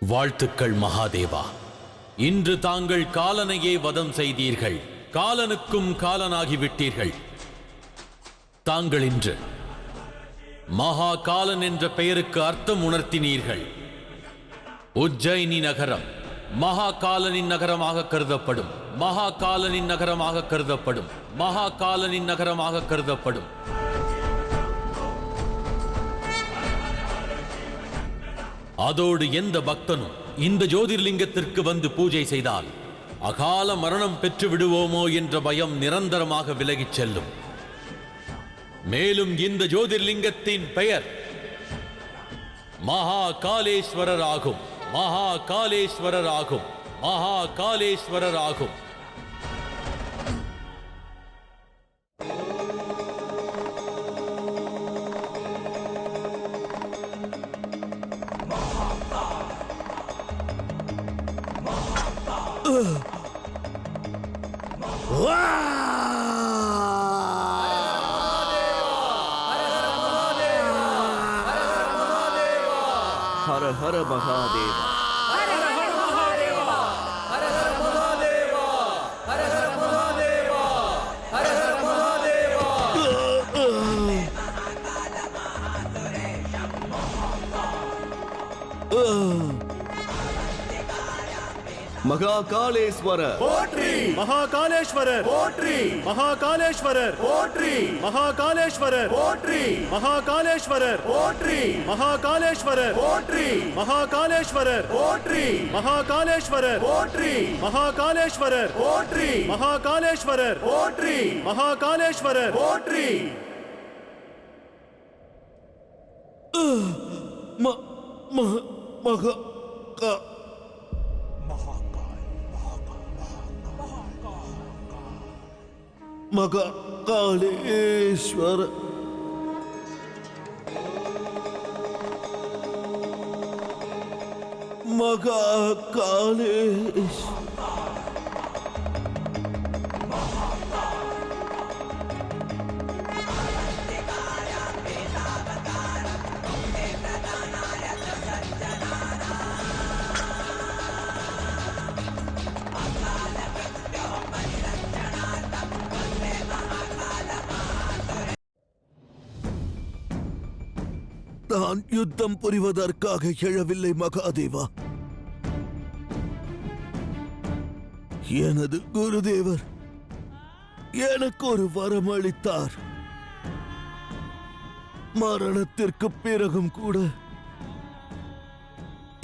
வாழ்த்துக்கள் மகாதேவா. இன்று தாங்கள் காலனையே வதம் செய்தீர்கள். காலனுக்கும் காலனாகிவிட்டீர்கள். தாங்கள் இன்று மகா காலன் என்ற பெயருக்கு அர்த்தம் உணர்த்தினீர்கள். உஜ்ஜயினி நகரம் மகா காலனின் நகரமாக கருதப்படும். மகா காலனின் நகரமாக கருதப்படும். மகா காலனின் நகரமாக கருதப்படும். அதோடு எந்த பக்தனும் இந்த ஜோதிர்லிங்கத்திற்கு வந்து பூஜை செய்தால் அகால மரணம் பெற்று விடுவோமோ என்ற பயம் நிரந்தரமாக விலகிச் செல்லும். மேலும் இந்த ஜோதிர்லிங்கத்தின் பெயர் மகா காலேஸ்வரர் ஆகும். மகா காலேஸ்வரர் ஆகும். மகா காலேஸ்வரர் ஆகும். ஹர ஹர மகாதேவா. ஹர ஹர மகாதேவா. ஹர ஹர மகாதேவா. ஹர ஹர மகாதேவா. ஹர ஹர மகாதேவா. மகாகாலேஸ்வரர் போற்றி. மகாகாலேஸ்வரர் போற்றி. மகாகாலேஸ்வரர் போற்றி. மகாகாலேஸ்வரர் போற்றி. மகாகாலேஸ்வரர் போற்றி. மகாகாலேஸ்வரர் போற்றி. மகாகாலேஸ்வரர் போற்றி. மகாகாலேஸ்வரர் போற்றி. மகாகாலேஸ்வரர் போற்றி. மகாகாலேஸ்வரர் போற்றி. மகாகாலேஸ்வரர் போற்றி. மகாகாலேஸ்வர மகாகாலேஷ் நான் யுத்தம் புரிவதற்காக எழவில்லை மகாதேவா. எனது குருதேவர் எனக்கு ஒரு வரம் அளித்தார். மரணத்திற்கு பிறகும் கூட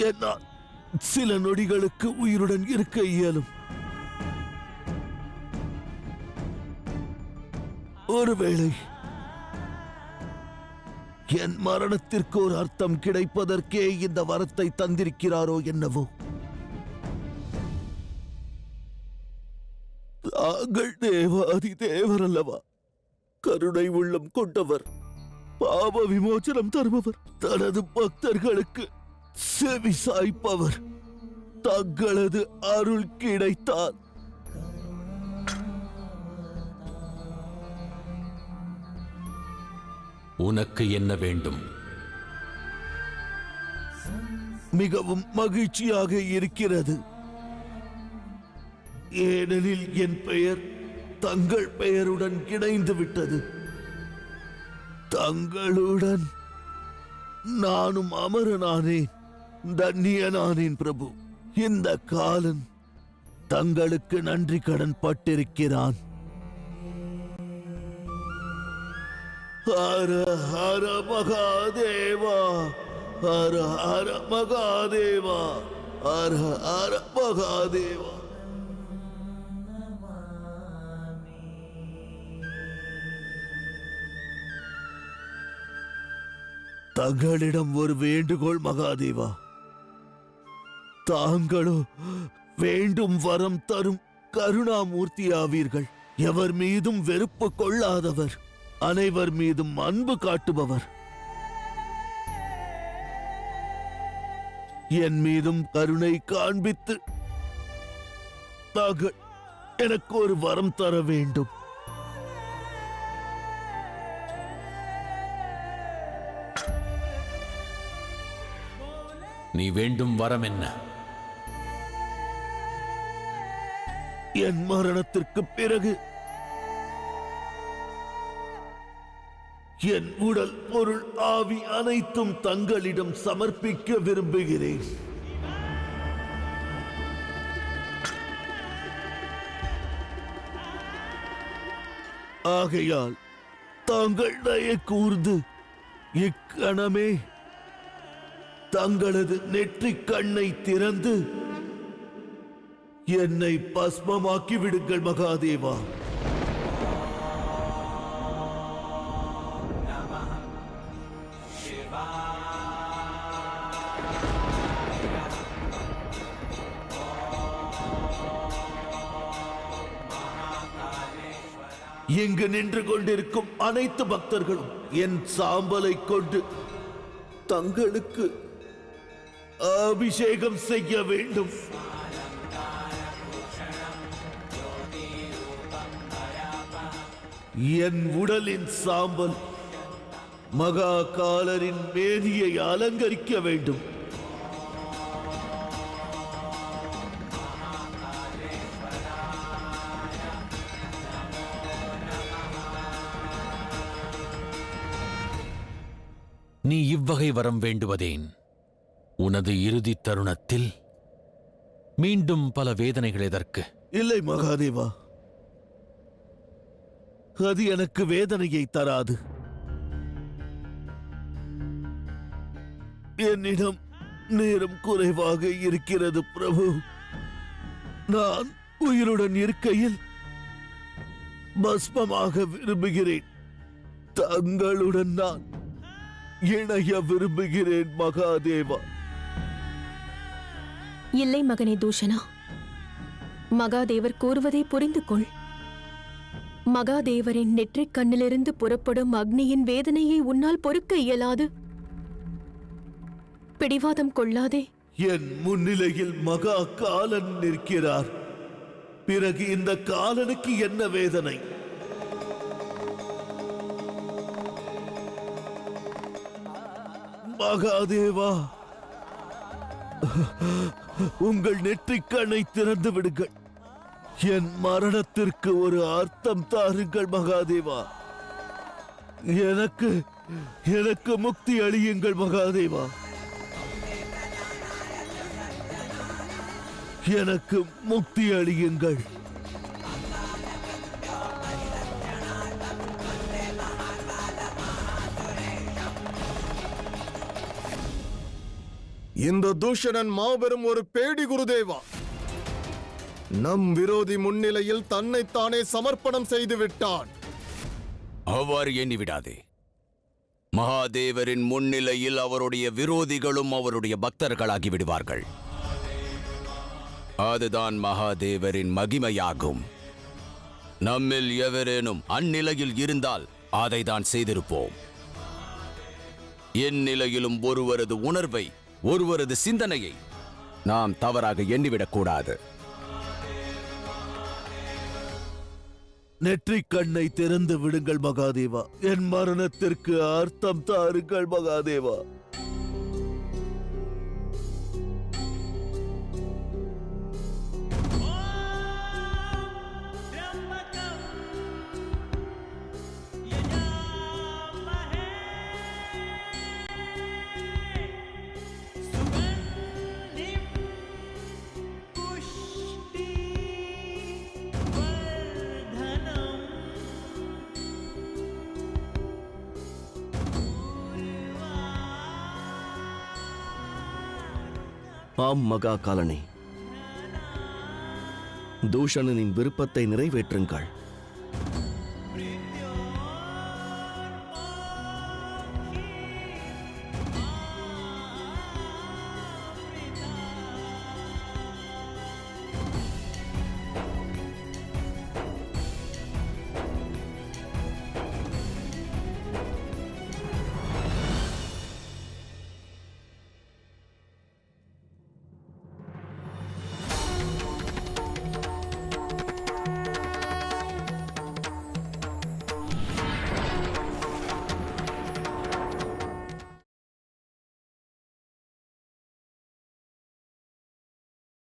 என்னால் சில நொடிகளுக்கு உயிருடன் இருக்க இயலும். ஒருவேளை என் மரணத்திற்கு ஒரு அர்த்தம் கிடைப்பதற்கே இந்த வரத்தை தந்திருக்கிறாரோ என்னவோ. தாங்கள் தேவாதி தேவர் அல்லவா? கருணை உள்ளம் கொண்டவர், பாவ விமோசனம் தருபவர், தனது பக்தர்களுக்கு செவி சாய்ப்பவர். தங்களது அருள் கிடைத்தால் உனக்கு என்ன வேண்டும்? மிகவும் மகிழ்ச்சியாக இருக்கிறது. ஏனெனில் என் பெயர் தங்கள் பெயருடன் இணைந்து விட்டது. தங்களுடன் நானும் அமரனானேன், தன்னியனானேன் பிரபு. இந்த காலன் தங்களுக்கு நன்றி கடன் பட்டிருக்கிறான். ஹர ஹர மகாதேவா. ஹர ஹர மகாதேவா. ஹர ஹர மகாதேவா. தங்களிடம் ஒரு வேண்டுகோள் மகாதேவா. தாங்களோ வேண்டும் வரம் தரும் கருணாமூர்த்தி ஆவீர்கள். எவர் மீதும் வெறுப்பு கொள்ளாதவர், அனைவர் மீதும் அன்பு காட்டுபவர். என் மீதும் கருணை காண்பித்து தாங்கள் எனக்கு ஒரு வரம் தர வேண்டும். நீ வேண்டும் வரம் என்ன? என் மரணத்திற்கு பிறகு என் உடல், பொருள், ஆவி அனைத்தும் தங்களிடம் சமர்ப்பிக்க விரும்புகிறேன். ஆகையால் தாங்கள் தயை கூர்ந்து இக்கணமே தங்களது நெற்றிக் கண்ணை திறந்து என்னை பஸ்மமாக்கி விடுங்கள் மகாதேவா. இங்கு நின்று கொண்டிருக்கும் அனைத்து பக்தர்களும் என் சாம்பலை கொண்டு தங்களுக்கு அபிஷேகம் செய்ய வேண்டும். என் உடலின் சாம்பல் மகா காலரின் மேனியை அலங்கரிக்க வேண்டும். நீ இவ்வகை வரம் வேண்டுவதேன்? உனது இறுதி தருணத்தில் மீண்டும் பல வேதனைகள் எதற்கு? இல்லை மகாதேவா, அது எனக்கு வேதனையை தராது. என்னிடம் நேரம் குறைவாக இருக்கிறது பிரபு. நான் உயிருடன் இருக்கையில் பஸ்மமாக விரும்புகிறேன். தங்களுடன் நான் இணைய விரும்புகிறேன் மகாதேவா. இல்லை மகனே தூஷணா, மகாதேவர் கூறுவதை புரிந்து கொள். மகாதேவரின் நெற்றிக் கண்ணிலிருந்து புறப்படும் அக்னியின் வேதனையை உன்னால் பொறுக்க இயலாது. பிடிவாதம் கொள்ளாதே. என் முன்னிலையில் மகா காலன் நிற்கிறார். பிறகு இந்த காலனுக்கு என்ன வேதனை? மகாதேவா, உங்கள் நெற்றிக்கண்ணை திறந்து விடுங்கள். என் மரணத்திற்கு ஒரு அர்த்தம் தாருங்கள் மகாதேவா. எனக்கு முக்தி அளியுங்கள் மகாதேவா. எனக்கு முக்தி அளியுங்கள். இந்த தூஷணன் மாபெரும் ஒரு பேடி குருதேவா. நம் விரோதி முன்னிலையில் தன்னைத்தானே சமர்ப்பணம் செய்து விட்டான். அவ்வாறு எண்ணிவிடாதே. மகாதேவரின் முன்னிலையில் அவருடைய விரோதிகளும் அவருடைய பக்தர்களாகி விடுவார்கள். அதுதான் மகாதேவரின் மகிமையாகும். நம்மில் எவரேனும் அந்நிலையில் இருந்தால் அதை தான் செய்திருப்போம். என் நிலையிலும் ஒருவரது உணர்வை, ஒருவரது சிந்தனையை நாம் தவறாக எண்ணிவிடக்கூடாது. நெற்றிக் கண்ணை திறந்து விடுங்கள் மகாதேவா. என் மரணத்திற்கு அர்த்தம் தாருங்கள் மகாதேவா. ஆம் மகா காலனே, தூஷணனின் விருப்பத்தை நிறைவேற்றுங்கள்.